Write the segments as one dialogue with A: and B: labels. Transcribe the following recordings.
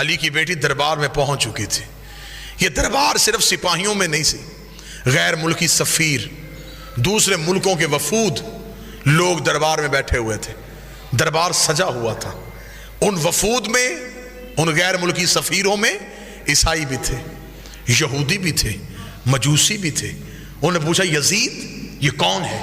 A: علی کی بیٹی دربار میں پہنچ چکی تھی. یہ دربار صرف سپاہیوں میں نہیں سی، غیر ملکی سفیر، دوسرے ملکوں کے وفود لوگ دربار میں بیٹھے ہوئے تھے. دربار سجا ہوا تھا. ان وفود میں، ان غیر ملکی سفیروں میں عیسائی بھی تھے، یہودی بھی تھے، مجوسی بھی تھے. انہوں نے پوچھا یزید یہ کون ہے؟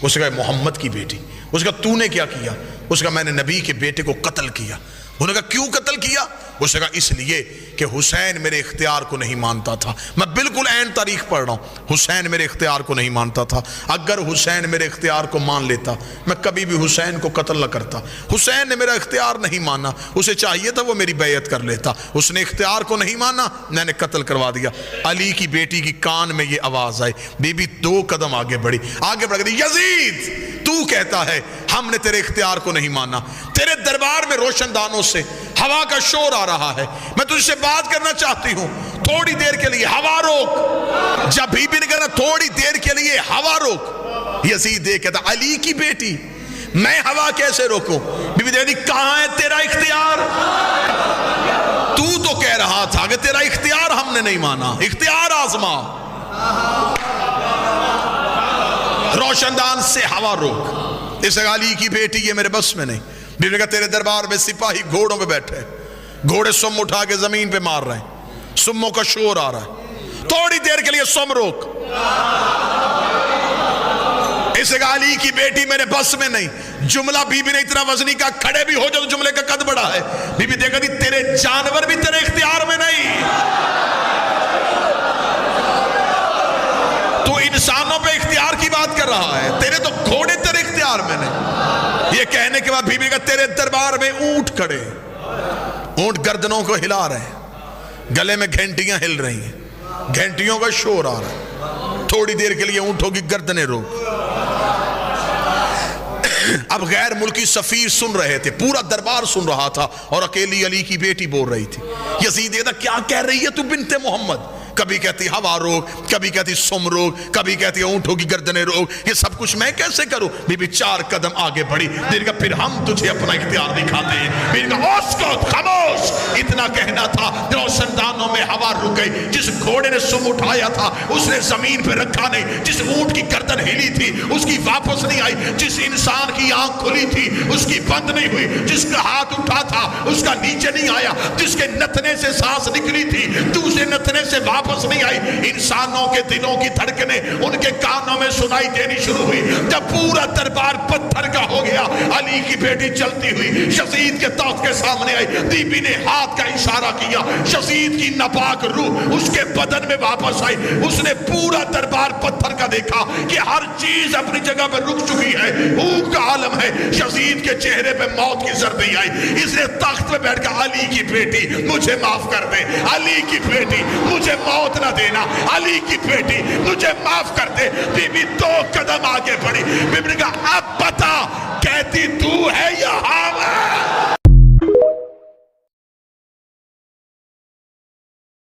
A: اس نے کہا محمد کی بیٹی. اس نے کہا تو نے کیا کیا؟ اس نے کہا میں نے نبی کے بیٹے کو قتل کیا. انہوں نے کہا کیوں قتل کیا؟ اس نے کہا اس لیے کہ حسین میرے اختیار کو نہیں مانتا تھا. میں بالکل عین تاریخ پڑھ رہا ہوں. حسین میرے اختیار کو نہیں مانتا تھا. اگر حسین میرے اختیار کو مان لیتا میں کبھی بھی حسین کو قتل نہ کرتا. حسین نے میرا اختیار نہیں مانا، اسے چاہیے تھا وہ میری بیعت کر لیتا. اس نے اختیار کو نہیں مانا، میں نے قتل کروا دیا. علی کی بیٹی کی کان میں یہ آواز آئی. بی بی 2 قدم آگے بڑھ گئی. یزید تو کہتا ہے ہم نے تیرے اختیار کو نہیں مانا. تیرے دربار میں روشن دانوں سے ہوا کا شور آ رہا ہے. میں تجھ سے بات کرنا چاہتی ہوں، تھوڑی دیر کے لیے ہوا روک. جب بی بی نے کہا تھوڑی دیر کے لیے ہوا روک، یزید کہتا علی کی بیٹی میں ہوا کیسے روکوں؟ بی بی دیکھتی کہاں ہے تیرا اختیار؟ تو کہہ رہا تھا کہ تیرا اختیار ہم نے نہیں مانا. اختیار آزما. روشن دان سے ہوا روک. اس علی کی بیٹی یہ میرے بس میں نہیں. بی بی نے کہا تیرے دربار میں سپاہی گھوڑوں پہ بیٹھے، گھوڑے سم اٹھا کے زمین پہ مار رہے ہیں، سموں کا شور آ رہا ہے، تھوڑی دیر کے لیے سم روک. اس علی کی بیٹی میرے بس میں نہیں. جملہ بی بی نے اتنا وزنی کا کھڑے بھی ہو جاؤ تو جملے کا قد بڑا ہے. بی بی دیکھا دی تیرے جانور بھی تیرے اختیار میں نہیں. تو انسانوں پہ اختیار کی بات کر رہا ہے، تیرے تو گھوڑے تیرے اختیار میں نہیں. یہ کہنے کے بعد بی بی کا تیرے دربار میں اونٹ کھڑے، اونٹ گردنوں کو ہلا رہے ہیں، گلے میں گھنٹیاں ہل رہی ہیں، گھنٹیوں کا شور آ رہا ہے. تھوڑی دیر کے لیے اونٹوں کی گردنیں روک. اب غیر ملکی سفیر سن رہے تھے، پورا دربار سن رہا تھا، اور اکیلی علی کی بیٹی بول رہی تھی. یزید کہتا کیا کہہ رہی ہے تو بنت محمد؟ کبھی کہتی ہوا روک، کبھی کہتی سم روک، کبھی کہتی اونٹوں کی گردنیں روک. یہ سب کچھ میں کیسے کروں؟ بی بی 4 قدم آگے بڑھی. دیر کا پھر ہم تجھے اپنا اختیار دکھاتے ہیں. بی کا اسکت خاموش. اتنا کہنا تھا روشن دانوں میں ہوا رک گئی. جس گھوڑے نے سم اٹھایا تھا اس نے زمین پہ رکھا نہیں. جس اونٹ کی گردن ہلی تھی اس کی واپس نہیں آئی. جس انسان کی آنکھ کھلی تھی اس کی بند نہیں ہوئی. جس کا ہاتھ اٹھا تھا اس کا نیچے نہیں آیا. جس کے نتنے سے سانس نکلی تھی دوسرے نتنے سے واپس نہیں آئی. انسانوں کے دلوں کی دھڑکنیں ان کے کانوں میں سنائی دینی شروع ہوئی. جب پورا دربار پتھر کا ہو گیا، علی کی بیٹی چلتی ہوئی یزید کے تخت کے سامنے آئی. بی بی نے ہاتھ کا اشارہ کیا، یزید کی ناپاک روح اس کے بدن میں واپس آئی. اس نے پورا دربار پتھر کا دیکھا کہ ہر چیز اپنی جگہ پہ رک چکی ہے، بھوک کا عالم ہے. یزید کے چہرے پہ موت کی زردی آئی. اس نے تخت پہ بیٹھ کر علی کی بیٹی مجھے معاف کر دے، علی کی بیٹی مجھے موت نہ دینا، علی کی بیٹی مجھے معاف کر دے. بی بی 2 قدم آگے بڑھی. بی بی نے کہا اب